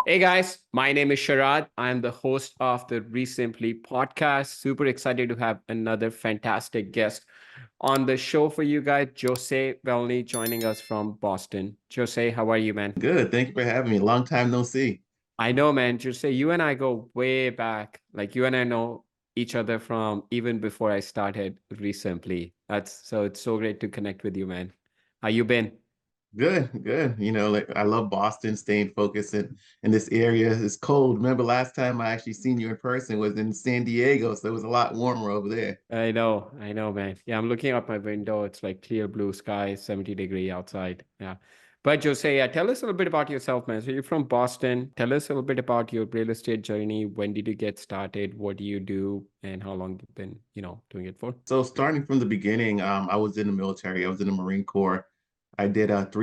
Hey guys, my name is Sharad. I'm the host of the Recently podcast. Super excited to have another fantastic guest on the show for you guys. Josue Velney joining us from Boston. Jose, how are you, man? Good. Thank you for having me. Long time no see. I know, man. Jose, you and I go way back. Like you and I know each other from even before I started recently. It's so great to connect with you, man. How you been? Good, good. Like I love Boston, staying focused in this area. It's cold. Remember last time I actually seen you in person was in San Diego, so it was a lot warmer over there. I know, man. Yeah, I'm looking out my window. It's like clear blue sky, 70-degree outside. Yeah. But Jose, yeah, tell us a little bit about yourself, man. So you're from Boston. Tell us a little bit about your real estate journey. When did you get started? What do you do? And how long you've been, doing it for? So starting from the beginning, I was in the military. I was in the Marine Corps. I did 5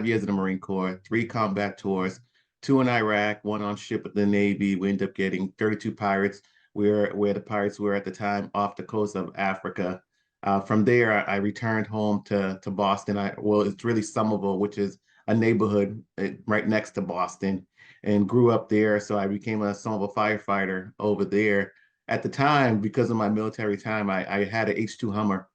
years in the Marine Corps, three combat tours, two in Iraq, one on ship with the Navy. We ended up getting 32 pirates, where the pirates were at the time off the coast of Africa. From there, I returned home to Boston. It's really Somerville, which is a neighborhood right next to Boston, and grew up there. So I became a Somerville firefighter over there. At the time, because of my military time, I had an H2 Hummer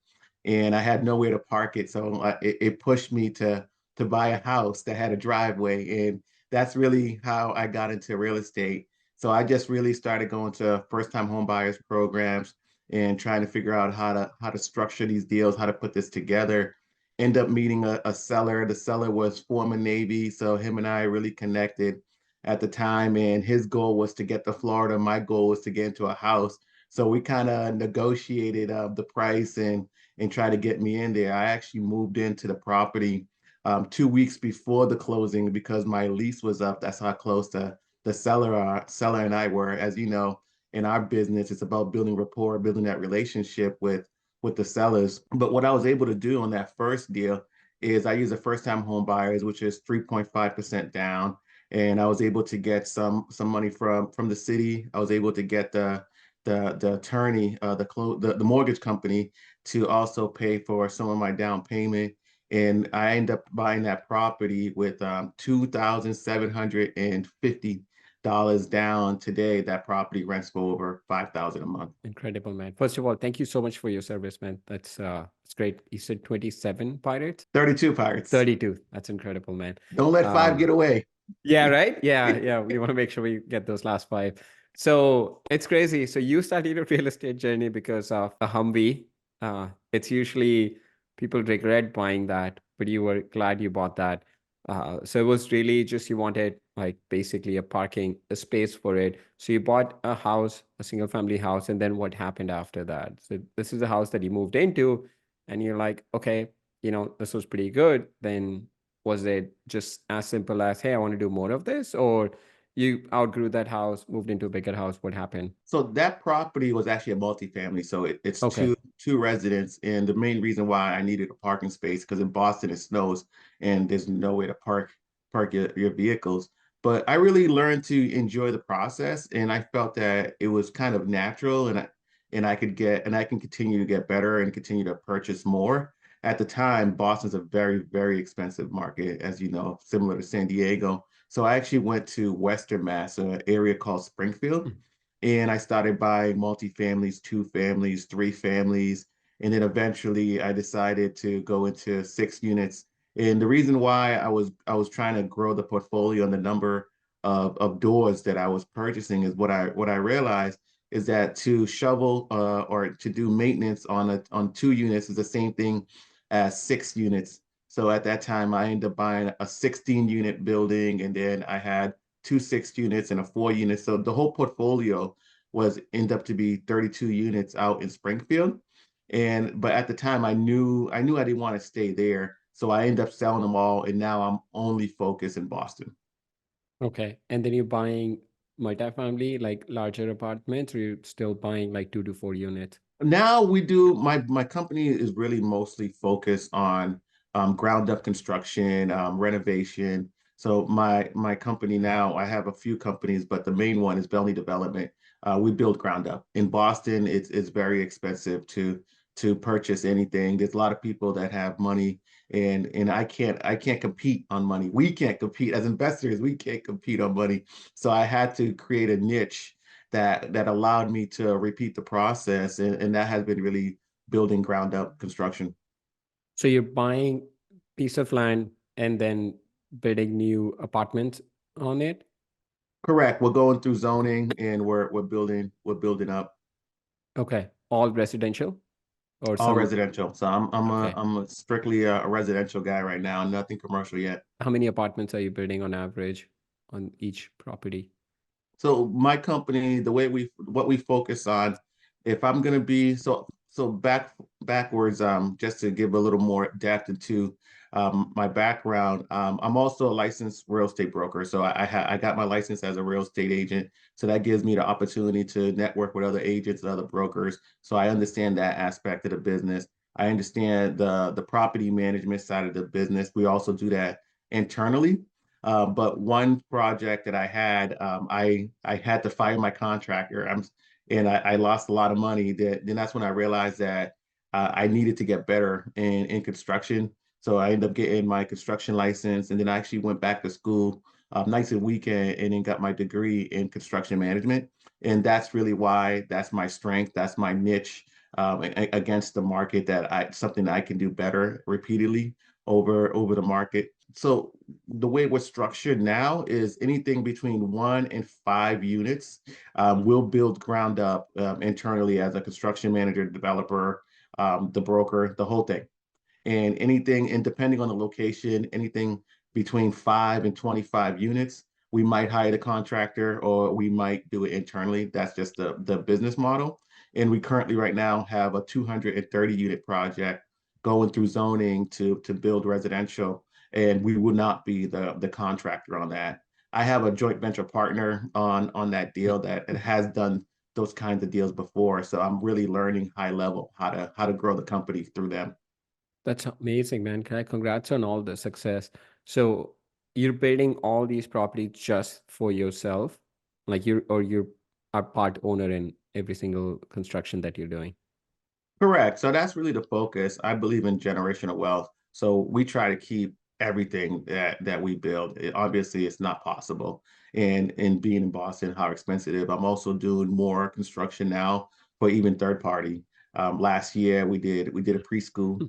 and I had nowhere to park it. So it pushed me to buy a house that had a driveway. And that's really how I got into real estate. So I just really started going to first time home buyers programs and trying to figure out how to structure these deals, how to put this together. End up meeting a seller. The seller was former Navy, so him and I really connected at the time, and his goal was to get to Florida. My goal was to get into a house. So we kind of negotiated the price and try to get me in there. I actually moved into the property 2 weeks before the closing because my lease was up. That's how close the seller and I were. As you know, in our business, it's about building rapport, building that relationship with the sellers. But what I was able to do on that first deal is I use a first time home buyers, which is 3.5% down. And I was able to get some money from the city. I was able to get the attorney, the mortgage company to also pay for some of my down payment. And I end up buying that property with $2,750 down. Today, that property rents for over $5,000 a month. Incredible, man. First of all, thank you so much for your service, man. It's great. You said 27 pirates? 32 pirates. 32. That's incredible, man. Don't let five Um, get away. Yeah, right? Yeah, yeah. We want to make sure we get those last five. So it's crazy. So you started your real estate journey because of a Humvee. It's usually people regret buying that, but you were glad you bought that. So it was really just you wanted like basically a space for it. So you bought a house, a single family house, and then what happened after that? So this is the house that you moved into, and you're like, okay, this was pretty good. Then was it just as simple as, hey, I want to do more of this? Or you outgrew that house, moved into a bigger house? What happened? So that property was actually a multifamily. So it's Okay. two residents. And the main reason why I needed a parking space, because in Boston it snows and there's no way to park your vehicles. But I really learned to enjoy the process, and I felt that it was kind of natural, and I can continue to get better and continue to purchase more. At the time, Boston's a very, very expensive market, as you know, similar to San Diego. So I actually went to Western Mass, an area called Springfield, Mhm. and I started buying multifamilies, two families, three families. And then eventually I decided to go into 6 units. And the reason why I was trying to grow the portfolio and the number of doors that I was purchasing is what I realized is that to shovel or to do maintenance on 2 units is the same thing as 6 units. So at that time, I ended up buying a 16 unit building, and then I had two 6 units and a 4 unit. So the whole portfolio was end up to be 32 units out in Springfield. And but at the time I knew I didn't want to stay there. So I ended up selling them all, and now I'm only focused in Boston. Okay. And then you're buying multifamily, like larger apartments, or you're still buying like 2 to 4 units? Now we do my company is really mostly focused on ground up construction, renovation. So my company now, I have a few companies, but the main one is Velley Development. We build ground up. In Boston, it's very expensive to purchase anything. There's a lot of people that have money, and I can't compete on money. We can't compete as investors. We can't compete on money. So I had to create a niche that allowed me to repeat the process, and that has been really building ground up construction. So you're buying piece of land and then building new apartments on it? Correct. We're going through zoning and we're building up Okay. All residential or all some? residential. So I'm Okay. I'm a strictly a residential guy right now, nothing commercial yet. How many apartments are you building on average on each property? So my company, the way what we focus on, if I'm gonna be backwards, just to give a little more depth into my background, I'm also a licensed real estate broker. So I got my license as a real estate agent. So that gives me the opportunity to network with other agents and other brokers. So I understand that aspect of the business. I understand the property management side of the business. We also do that internally. But one project that I had, I had to fire my contractor. I lost a lot of money. Then that's when I realized that I needed to get better in construction. So I ended up getting my construction license, and then I actually went back to school nights and weekend, and then got my degree in construction management. And that's really why that's my strength. That's my niche against the market, that I something that I can do better repeatedly over the market. So the way we're structured now is anything between 1 and 5 units. We'll build ground up internally as a construction manager, developer, the broker, the whole thing. And depending on the location, anything between 5 and 25 units, we might hire the contractor or we might do it internally. That's just the business model. And we currently right now have a 230 unit project going through zoning to build residential, and we will not be the contractor on that. I have a joint venture partner on that deal that has done those kinds of deals before. So I'm really learning high level how to grow the company through them. That's amazing, man. Congrats on all the success. So you're building all these properties just for yourself, like you're a part owner in every single construction that you're doing. Correct. So that's really the focus. I believe in generational wealth. So we try to keep everything that we build. Obviously, it's not possible. And being in Boston, how expensive. I'm also doing more construction now for even third party. Last year we did a preschool.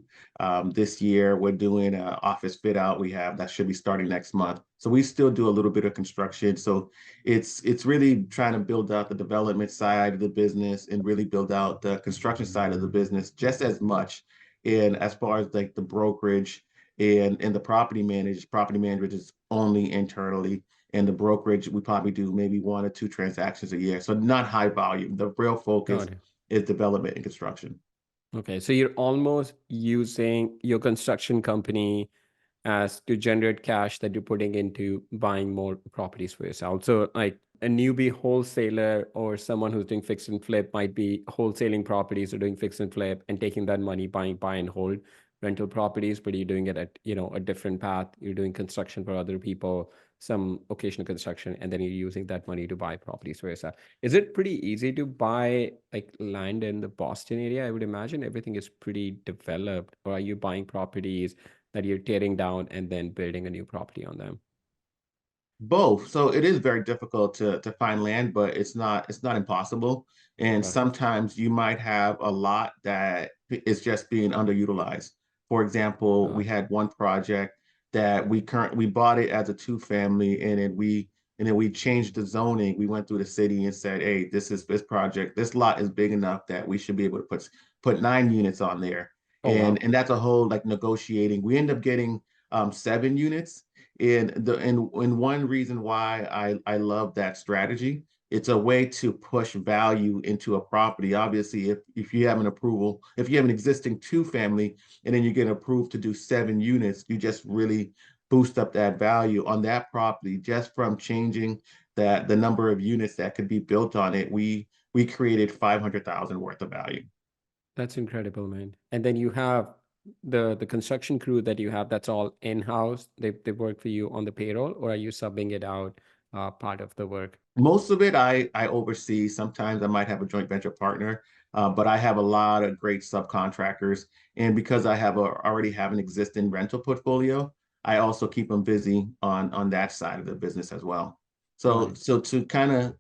This year we're doing an office fit out. We have that should be starting next month. So we still do a little bit of construction. So it's really trying to build out the development side of the business and really build out the construction side of the business just as much. And as far as like the brokerage and the property management is only internally. And the brokerage, we probably do maybe 1 or 2 transactions a year. So not high volume. The real focus Got it. is development and construction. Okay, so you're almost using your construction company as to generate cash that you're putting into buying more properties for yourself. So like a newbie wholesaler or someone who's doing fix and flip might be wholesaling properties or doing fix and flip and taking that money, buying buy and hold rental properties, but you're doing it at, a different path. You're doing construction for other people, some occasional construction, and then you're using that money to buy properties for yourself. Is it pretty easy to buy like land in the Boston area? I would imagine everything is pretty developed. Or are you buying properties that you're tearing down and then building a new property on them? Both. So it is very difficult to find land, but it's not impossible. And Okay. sometimes you might have a lot that is just being underutilized. For example, we Got it. had one project that we bought it as a two family, and then we changed the zoning. We went through the city and said, hey, this project, this lot is big enough that we should be able to put 9 units on there. Oh, And wow. and that's a whole like negotiating. We end up getting 7 units. And one reason why I love that strategy, it's a way to push value into a property. Obviously, if you have an approval, if you have an existing two family and then you get approved to do 7 units, you just really boost up that value on that property just from changing that the number of units that could be built on it. We created 500,000 worth of value. That's incredible, man. And then you have the construction crew that you have, that's all in-house. They work for you on the payroll, or are you subbing it out part of the work? Most of it I oversee. Sometimes I might have a joint venture partner. But I have a lot of great subcontractors, and because already have an existing rental portfolio, I also keep them busy on that side of the business as well. So Right. so to kind of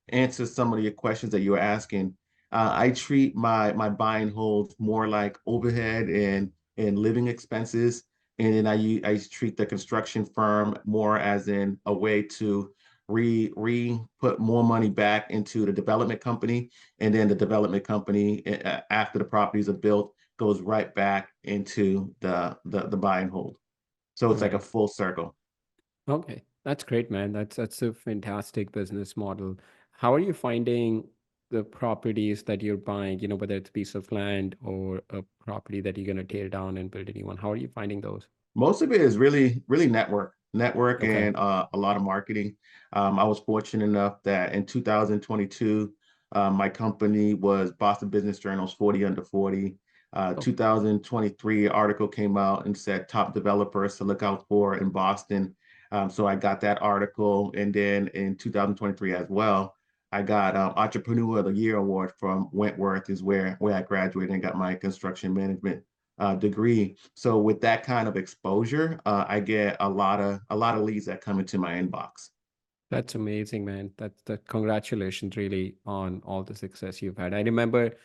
answer some of your questions that you were asking, I treat my buy and hold more like overhead and living expenses, and then I treat the construction firm more as in a way to re put more money back into the development company, and then the development company after the properties are built goes right back into the buy and hold. So it's like a Right. full circle. Okay. That's great, man. That's a fantastic business model. How are you finding the properties that you're buying, whether it's a piece of land or a property that you're going to tear down and build a new one? How are you finding those? Most of it is really network Okay. and a lot of marketing. I was fortunate enough that in 2022, my company was Boston Business Journal's 40 under 40. Oh, 2023 article came out and said top developers to look out for in Boston. So I got that article, and then in 2023 as well, I got Entrepreneur of the Year award from Wentworth, is where I graduated and got my construction management degree. So with that kind of exposure, I get a lot of leads that come into my inbox. that's amazing, man. That congratulations really on all the success you've had. I remember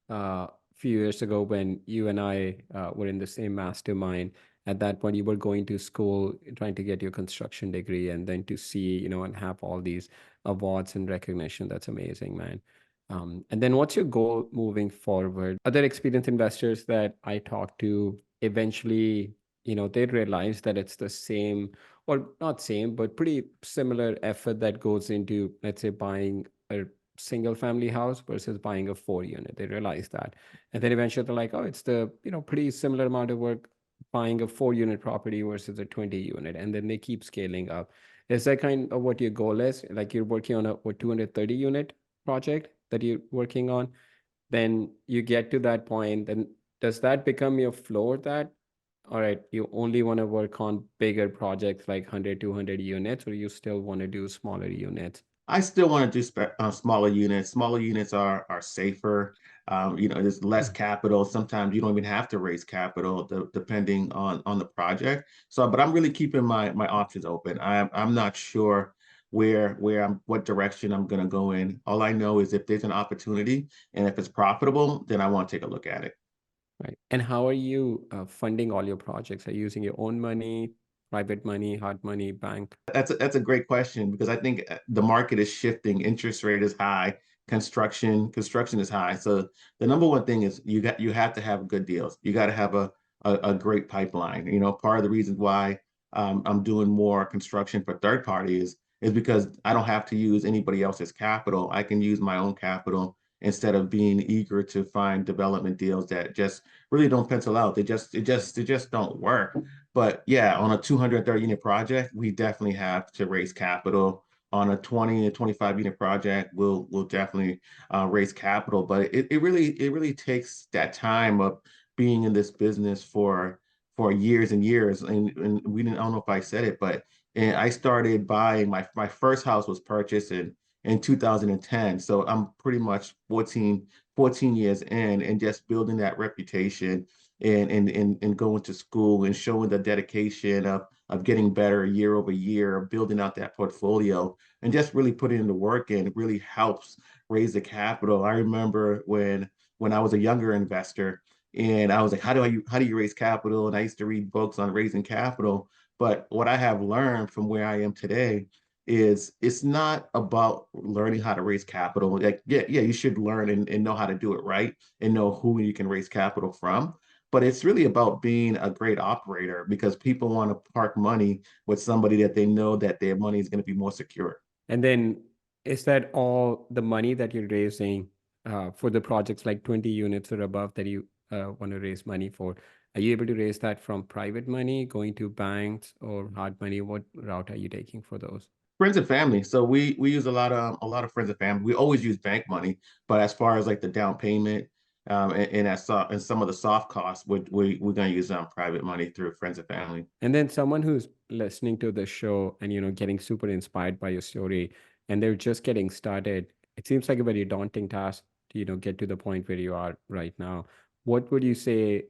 a few years ago when you and I were in the same mastermind. At that point, you were going to school trying to get your construction degree, and then to see, and have all these awards and recognition. That's amazing, man. And then what's your goal moving forward? Other experienced investors that I talk to eventually, they realize that it's the same, or not same, but pretty similar effort that goes into, let's say, buying a single family house versus buying a 4 unit. They realize that. And then eventually they're like, oh, it's the, pretty similar amount of work buying a 4 unit property versus a 20 unit. And then they keep scaling up. Is that kind of what your goal is? Like you're working on a 230 unit project that you're working on, then you get to that point, then does that become your floor, that all right, you only want to work on bigger projects like 100, 200 units, or you still want to do smaller units? I still want to do smaller units. Smaller units are safer. There's less Hmm. capital. Sometimes you don't even have to raise capital depending on the project. So, but I'm really keeping my options open. I'm not sure what direction I'm going to go in. All I know is if there's an opportunity and if it's profitable, then I want to take a look at it. Right. And how are you funding all your projects? Are you using your own money, private money, hard money, bank? That's a great question because I think the market is shifting. Interest rate is high. Construction is high. So the number one thing is you have to have good deals. You got to have a great pipeline. Part of the reason why I'm doing more construction for third parties is because I don't have to use anybody else's capital. I can use my own capital instead of being eager to find development deals that just really don't pencil out. They just don't work. But yeah, on a 230 unit project, we definitely have to raise capital. On a 20 to 25 unit project, we'll definitely raise capital. But it really takes that time of being in this business for years and years. And I don't know if I said it, but and I started buying my first house was purchased in 2010. So I'm pretty much 14 years in, and just building that reputation and going to school and showing the dedication of getting better year over year, building out that portfolio, and just really putting in the work in. It really helps raise the capital. I remember when I was a younger investor, and I was like, how do you raise capital? And I used to read books on raising capital. But what I have learned from where I am today is it's not about learning how to raise capital. Like, yeah, you should learn and know how to do it right and know who you can raise capital from. But it's really about being a great operator because people want to park money with somebody that they know that their money is going to be more secure. And then is that all the money that you're raising for the projects like 20 units or above that you want to raise money for? Are you able to raise that from private money, going to banks, or hard money? What route are you taking for those? Friends and family. So we use a lot of friends and family. We always use bank money, but as far as like the down payment and some of the soft costs, we're gonna use private money through friends and family. And then someone who's listening to the show and getting super inspired by your story, and they're just getting started, it seems like a very daunting task get to the point where you are right now, what would you say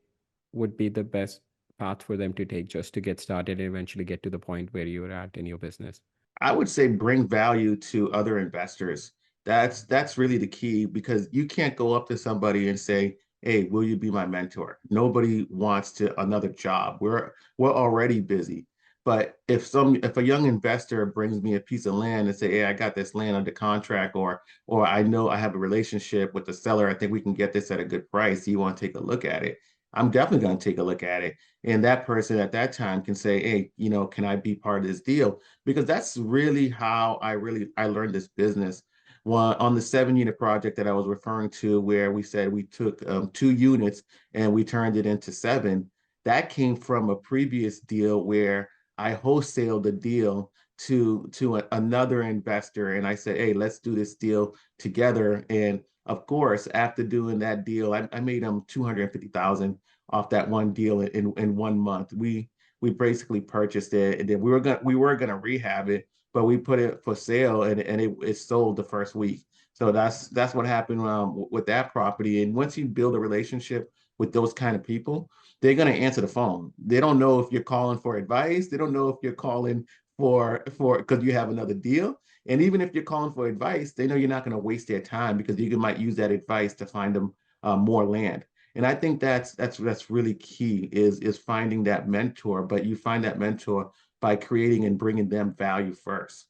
would be the best path for them to take just to get started and eventually get to the point where you're at in your business? I would say bring value to other investors. That's really the key because you can't go up to somebody and say, "Hey, will you be my mentor?" Nobody wants to another job. We're already busy. But if a young investor brings me a piece of land and say, "Hey, I got this land under contract," or I know I have a relationship with the seller, I think we can get this at a good price. Do you want to take a look at it? I'm definitely going to take a look at it. And that person at that time can say, "Hey, can I be part of this deal?" Because that's really how I learned this business. One on the 7 unit project that I was referring to, where we said we took 2 units and we turned it into seven. That came from a previous deal where I wholesaled the deal to another investor, and I said, "Hey, let's do this deal together." And of course, after doing that deal, I made them 250,000 off that one deal in 1 month. We basically purchased it, and then we were gonna rehab it, but we put it for sale, and it sold the first week. So that's what happened with that property. And once you build a relationship with those kind of people, they're gonna answer the phone. They don't know if you're calling for advice. They don't know if you're calling for because you have another deal. And even if you're calling for advice, they know you're not going to waste their time because you might use that advice to find them more land. And I think that's really key is finding that mentor, but you find that mentor by creating and bringing them value first.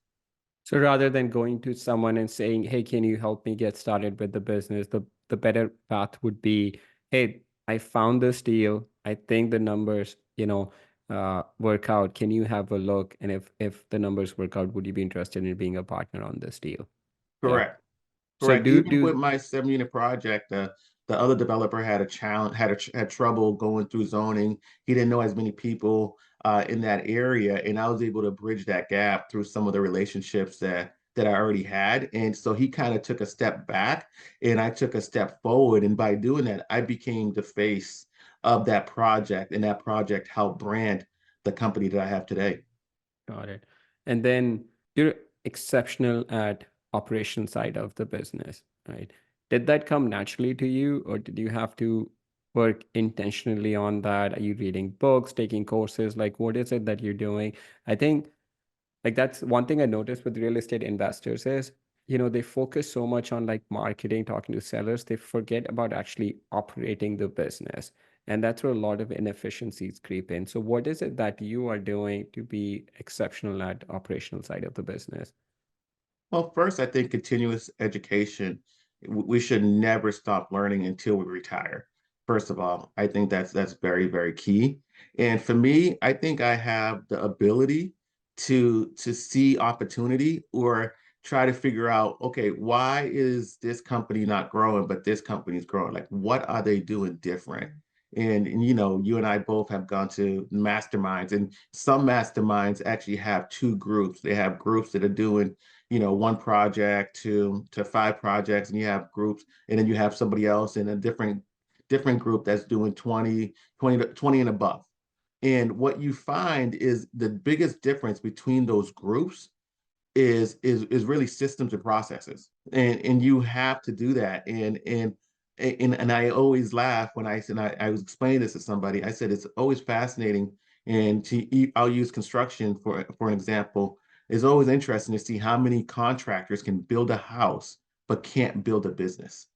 So rather than going to someone and saying, "Hey, can you help me get started with the business?" The better path would be, "Hey, I found this deal. I think the numbers, work out. Can you have a look? And if the numbers work out, would you be interested in being a partner on this deal?" Yeah. Correct. So Correct. do Even do with my 7 unit project, the other developer had a challenge, had trouble going through zoning. He didn't know as many people in that area, and I was able to bridge that gap through some of the relationships that I already had. And so he kind of took a step back, and I took a step forward. And by doing that, I became the face of that project, and that project helped brand the company that I have today. Got it. And then you're exceptional at operation side of the business, right? Did that come naturally to you, or did you have to work intentionally on that? Are you reading books, taking courses? Like, what is it that you're doing? I think like that's one thing I noticed with real estate investors is, they focus so much on like marketing, talking to sellers, they forget about actually operating the business. And that's where a lot of inefficiencies creep in. So what is it that you are doing to be exceptional at operational side of the business? Well, first, I think continuous education, we should never stop learning until we retire. First of all, I think that's very, very key. And for me, I think I have the ability to see opportunity or try to figure out, okay, why is this company not growing, but this company is growing? Like, what are they doing different? And you and I both have gone to masterminds, and some masterminds actually have two groups. They have groups that are doing one project to five projects, and you have groups, and then you have somebody else in a different group that's doing 20 and above. And what you find is the biggest difference between those groups is really systems and processes. And you have to do that. And I always laugh when I said I was explaining this to somebody. I said it's always fascinating. And I'll use construction for an example. It's always interesting to see how many contractors can build a house but can't build a business,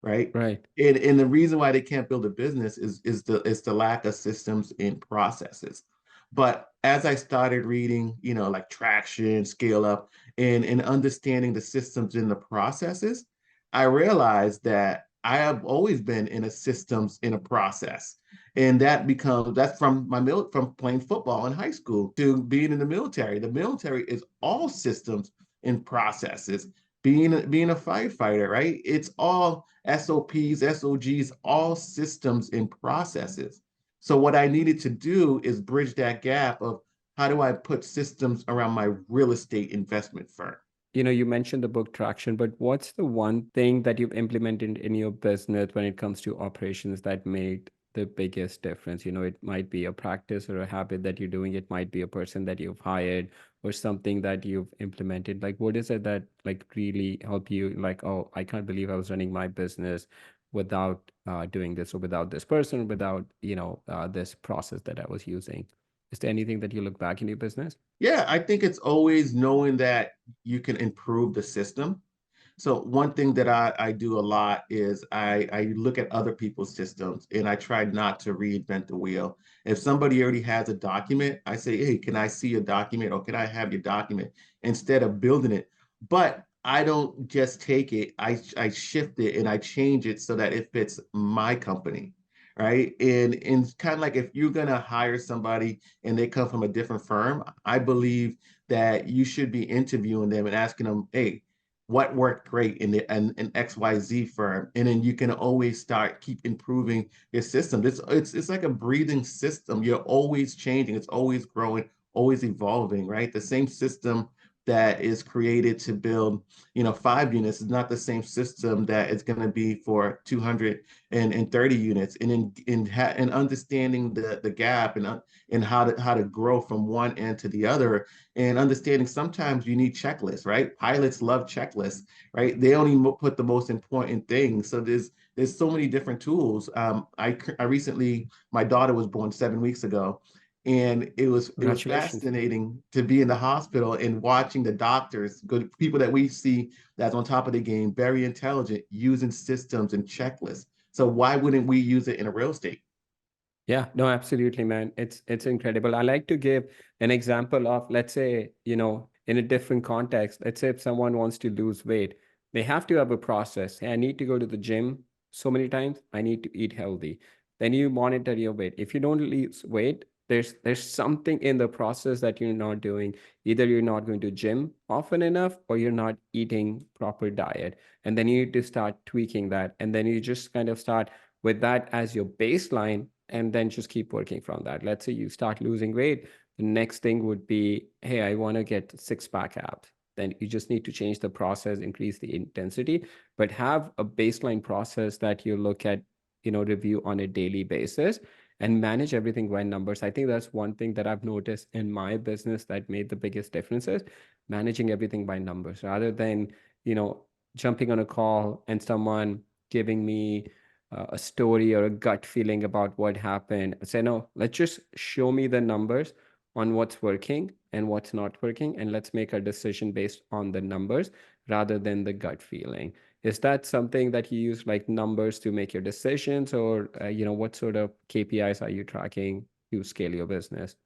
right? Right. And the reason why they can't build a business is the lack of systems and processes. But as I started reading, like traction, scale up, and understanding the systems and the processes, I realized that I have always been in a systems in a process. And that's from playing football in high school to being in the military. The military is all systems and processes. Being a firefighter, right? It's all SOPs, SOGs, all systems and processes. So what I needed to do is bridge that gap of how do I put systems around my real estate investment firm? You mentioned the book Traction, but what's the one thing that you've implemented in your business when it comes to operations that made the biggest difference? It might be a practice or a habit that you're doing. It might be a person that you've hired or something that you've implemented. Like, what is it that like really help you? Like, oh, I can't believe I was running my business without doing this, or without this person, without, this process that I was using. Is there anything that you look back in your business? Yeah, I think it's always knowing that you can improve the system. So one thing that I do a lot is I look at other people's systems and I try not to reinvent the wheel. If somebody already has a document, I say, hey, can I see a document or can I have your document instead of building it? But I don't just take it, I shift it and I change it so that it fits my company. Right. And kind of like if you're gonna hire somebody and they come from a different firm, I believe that you should be interviewing them and asking them, hey, what worked great in the an XYZ firm, and then you can always keep improving your system. It's like a breathing system. You're always changing, it's always growing, always evolving, right? The same system that is created to build, 5 units is not the same system that is going to be for 230 units. And in understanding the gap and how to grow from one end to the other, and understanding sometimes you need checklists, right? Pilots love checklists, right? They only put the most important things. So there's so many different tools. I recently, my daughter was born 7 weeks ago, and it was Congratulations. fascinating to be in the hospital and watching the doctors, good people that we see that's on top of the game, very intelligent, using systems and checklists. So why wouldn't we use it in a real estate? Yeah, no, absolutely, man. It's incredible. I like to give an example of, let's say, in a different context. Let's say if someone wants to lose weight, they have to have a process. Hey, I need to go to the gym so many times. I need to eat healthy. Then you monitor your weight. If you don't lose weight, there's something in the process that you're not doing. Either you're not going to gym often enough, or you're not eating proper diet. And then you need to start tweaking that. And then you just kind of start with that as your baseline, and then just keep working from that. Let's say you start losing weight. The next thing would be, hey, I want to get six-pack abs. Then you just need to change the process, increase the intensity, but have a baseline process that you look at, review on a daily basis, and manage everything by numbers. I think that's one thing that I've noticed in my business that made the biggest differences, managing everything by numbers rather than, you know, jumping on a call and someone giving me a story or a gut feeling about what happened. Say, no, let's just show me the numbers on what's working and what's not working, and let's make a decision based on the numbers rather than the gut feeling. Is that something that you use, like numbers, to make your decisions, or what sort of KPIs are you tracking to scale your business?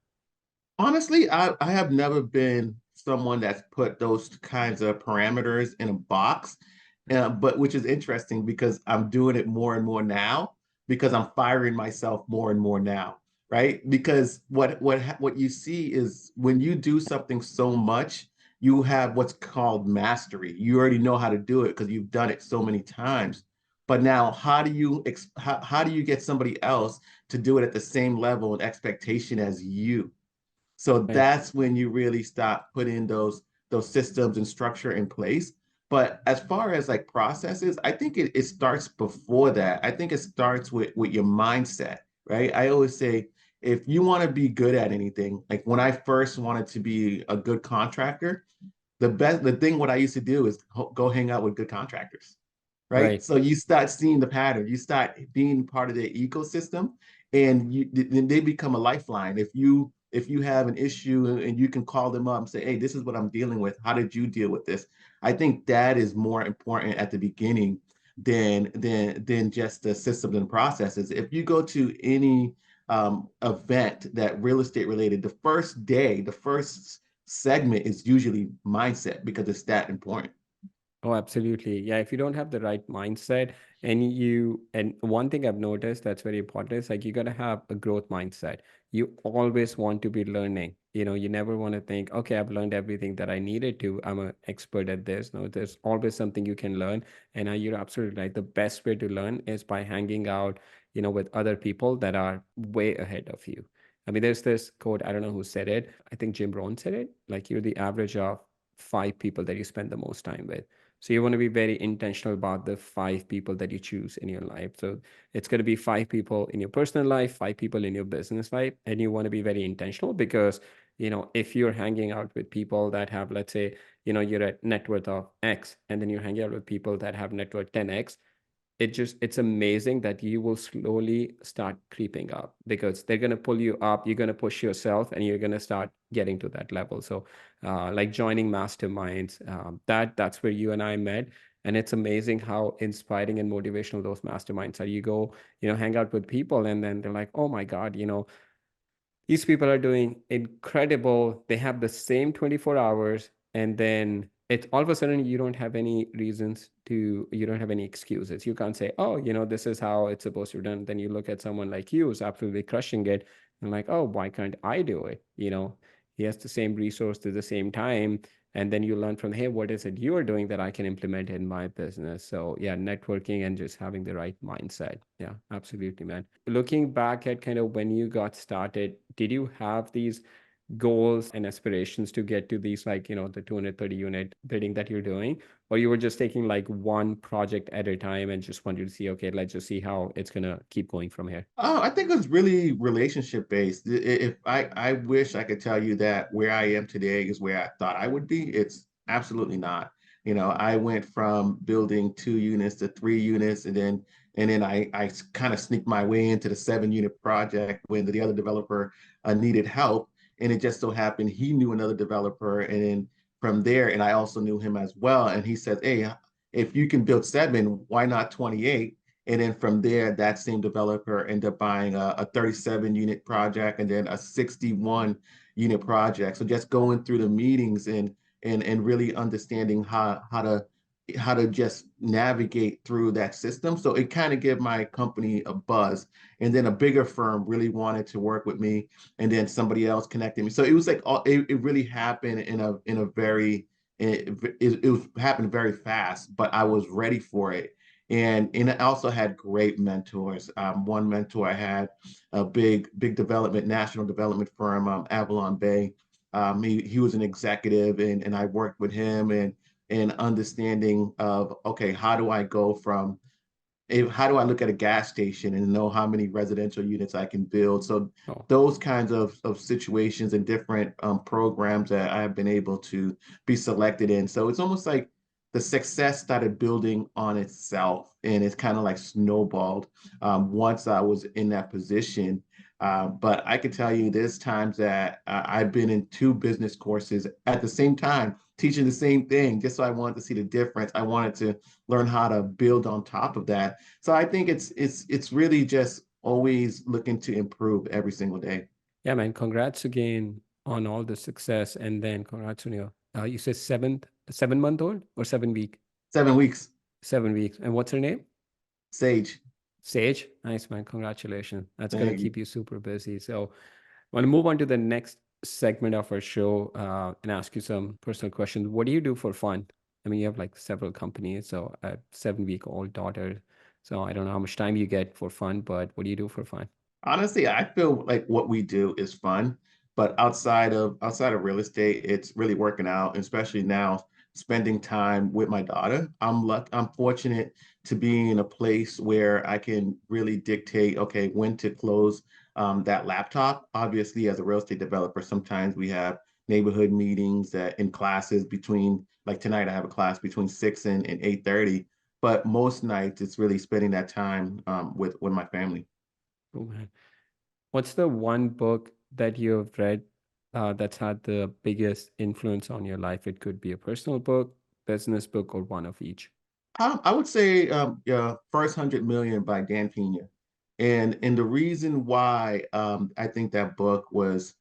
Honestly, I have never been someone that's put those kinds of parameters in a box, but which is interesting because I'm doing it more and more now because I'm firing myself more and more now, right? Because what you see is when you do something so much, you have what's called mastery. You already know how to do it because you've done it so many times. But now, how do you get somebody else to do it at the same level and expectation as you? So Right. that's when you really stop putting those systems and structure in place. But as far as like processes, I think it starts before that. I think it starts with your mindset, right? I always say if you want to be good at anything, like when I first wanted to be a good contractor, the thing what I used to do is go hang out with good contractors, right? Right. So you start seeing the pattern, you start being part of their ecosystem, and then they become a lifeline. If you have an issue and you can call them up and say, hey, this is what I'm dealing with. How did you deal with this? I think that is more important at the beginning than just the systems and processes. If you go to any event that real estate related, the first day, the first segment is usually mindset because it's that important. Oh, absolutely. Yeah, if you don't have the right mindset, and one thing I've noticed that's very important is, like, you got to have a growth mindset. You always want to be learning. You never want to think, okay, I've learned everything that I needed to. I'm an expert at this. No, there's always something you can learn. And you're absolutely right. The best way to learn is by hanging out, with other people that are way ahead of you. I mean, there's this quote, I don't know who said it. I think Jim Rohn said it, like, you're the average of five people that you spend the most time with. So you want to be very intentional about the 5 people that you choose in your life. So it's going to be 5 people in your personal life, 5 people in your business life, and you want to be very intentional because, if you're hanging out with people that have, let's say, you're at net worth of X, and then you're hanging out with people that have net worth 10X, it's amazing that you will slowly start creeping up because they're going to pull you up, you're going to push yourself, and you're going to start getting to that level. So like joining masterminds, that's where you and I met. And it's amazing how inspiring and motivational those masterminds are. You go, hang out with people, and then they're like, oh my God, these people are doing incredible. They have the same 24 hours, and then it all of a sudden you don't have any excuses. You can't say, oh, this is how it's supposed to be done. Then you look at someone like you who's absolutely crushing it, and like, oh, why can't I do it? He has the same resource to the same time. And then you learn from, hey, what is it you're doing that I can implement in my business? So yeah, networking and just having the right mindset. Yeah, absolutely, man. Looking back at kind of when you got started, did you have these goals and aspirations to get to these, like, the 230 unit building that you're doing? Or you were just taking like one project at a time and just wanted to see, okay, let's just see how it's going to keep going from here? Oh, I think it's really relationship based. If I wish I could tell you that where I am today is where I thought I would be, it's absolutely not. I went from building 2 units to 3 units, and then I kind of sneaked my way into the 7 unit project when the other developer needed help, and it just so happened he knew another developer, and then from there, and I also knew him as well, and he said, "Hey, if you can build 7, why not 28?" And then from there, that same developer ended up buying a 37 unit project and then a 61 unit project. So just going through the meetings and really understanding how to just navigate through that system. So it kind of gave my company a buzz. And then a bigger firm really wanted to work with me, and then somebody else connected me. So it was like it really happened in a very it was happened very fast, but I was ready for it. And I also had great mentors. One mentor I had a big development, national development firm, Avalon Bay. He was an executive, and I worked with him and understanding of, okay, how do I go from how do I look at a gas station and know how many residential units I can build? So Oh, those kinds of situations and different programs that I have been able to be selected in. So it's almost like the success started building on itself, and it's kind of like snowballed once I was in that position. But I can tell you there's times that I've been in 2 business courses at the same time, teaching the same thing, just so I wanted to see the difference. I wanted to learn how to build on top of that. So I think it's really just always looking to improve every single day. yeah, man. Congrats again on all the success. And then congrats on your, you said 7 month old or 7 week? 7 weeks, 7 weeks. And what's her name? Sage. Sage. Nice, man. Congratulations. That's going to Thank you. keep you super busy. So I want to move on to the next segment of our show and ask you some personal questions. What do you do for fun? I mean, you have like several companies, so a 7 week old daughter. So I don't know how much time you get for fun, but what do you do for fun? Honestly, I feel like what we do is fun, but outside of real estate, it's really working out, especially now spending time with my daughter. I'm fortunate to be in a place where I can really dictate, okay, when to close that laptop. Obviously, as a real estate developer, sometimes we have neighborhood meetings that in classes between, like tonight, I have a class between 6 and 8:30. But most nights, it's really spending that time with my family. Oh, man. What's the one book that you've read that's had the biggest influence on your life? It could be a personal book, business book, or one of each. I would say yeah, First 100 Million by Dan Pena. And the reason why I think that book was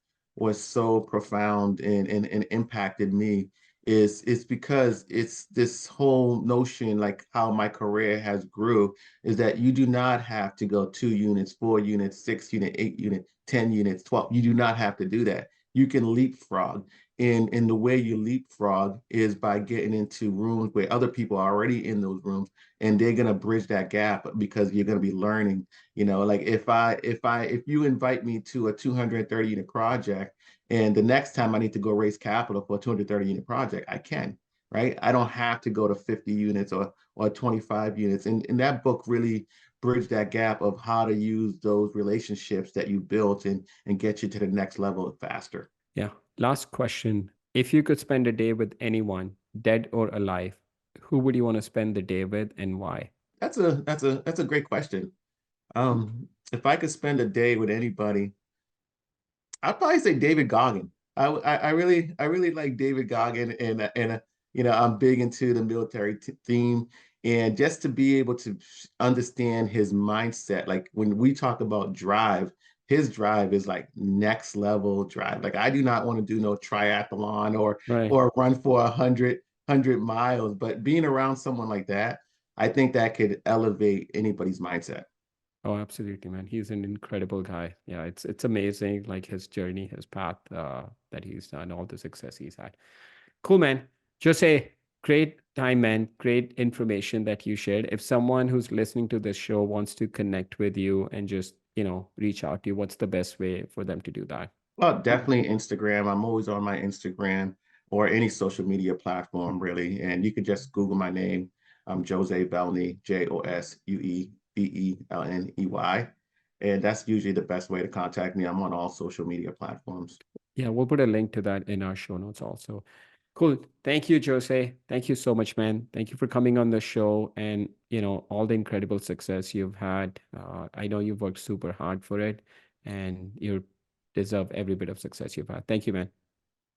so profound and impacted me is because it's this whole notion, like how my career has grew, is that you do not have to go 2 units, 4 units, 6 unit, 8 unit, 10 units, 12. You do not have to do that. You can leapfrog. And the way you leapfrog is by getting into rooms where other people are already in those rooms, and they're gonna bridge that gap because you're gonna be learning. Like if you invite me to a 230 unit project, and the next time I need to go raise capital for a 230 unit project, I can. right? I don't have to go to 50 units or 25 units. And that book really bridged that gap of how to use those relationships that you built and get you to the next level faster. Yeah. Last question. If you could spend a day with anyone, dead or alive, who would you want to spend the day with and why? That's a great question. If I could spend a day with anybody, I'd probably say David Goggin. I really like David Goggin, and you know, I'm big into the military theme, and just to be able to understand his mindset, like when we talk about drive, his drive is like next level drive. Like I do not want to do no triathlon Right. or run for 100 miles, but being around someone like that, I think that could elevate anybody's mindset. Oh, absolutely, man. He's an incredible guy. Yeah, it's amazing, like his journey, his path, that he's done, all the success he's had. Cool, man. Jose, great time, man. Great information that you shared. If someone who's listening to this show wants to connect with you and just, reach out to you, what's the best way for them to do that? Well, definitely Instagram. I'm always on my Instagram or any social media platform, really. And you can just Google my name. I'm Josue Velney, Josuevelney. And that's usually the best way to contact me. I'm on all social media platforms. Yeah, we'll put a link to that in our show notes also. Cool. Thank you, Jose. Thank you so much, man. Thank you for coming on the show and, all the incredible success you've had. I know you've worked super hard for it and you deserve every bit of success you've had. Thank you, man.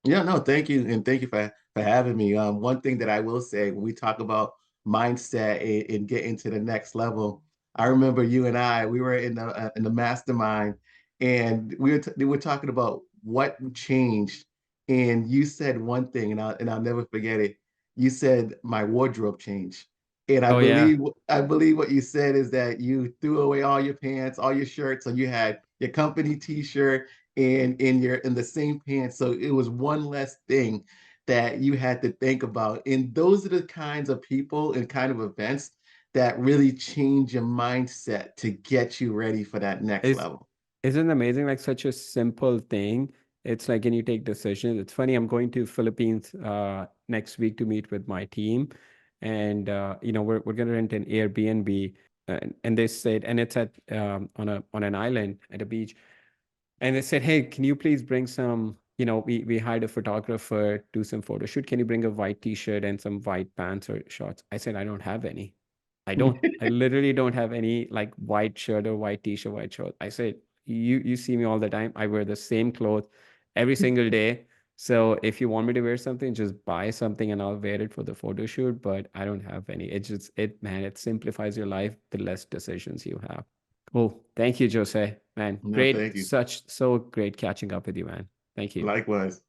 Yeah, no, thank you. And thank you for having me. One thing that I will say when we talk about mindset and getting to the next level, I remember you and we were in the mastermind and we were talking about what changed. And you said one thing, and I'll never forget it. You said my wardrobe changed. And I Oh, yeah. believe I believe what you said is that you threw away all your pants, all your shirts, so you had your company t-shirt and in the same pants. So it was one less thing that you had to think about. And those are the kinds of people and kind of events that really change your mindset to get you ready for that next Is level. Isn't it amazing? Like such a simple thing. It's like when you take decisions. It's funny. I'm going to Philippines next week to meet with my team, and we're gonna rent an Airbnb, and they said, and it's at on an island at a beach, and they said, hey, can you please bring some? We hired a photographer, do some photo shoot. Can you bring a white t-shirt and some white pants or shorts? I said, I don't have any. I don't. I literally don't have any like white shirt or white t-shirt, white short. I said, you see me all the time. I wear the same clothes every single day. So if you want me to wear something, just buy something and I'll wear it for the photo shoot. But I don't have any. Man, it simplifies your life the less decisions you have. Cool. Thank you, Jose. Man, No, great. thank you. So great catching up with you, man. Thank you. Likewise.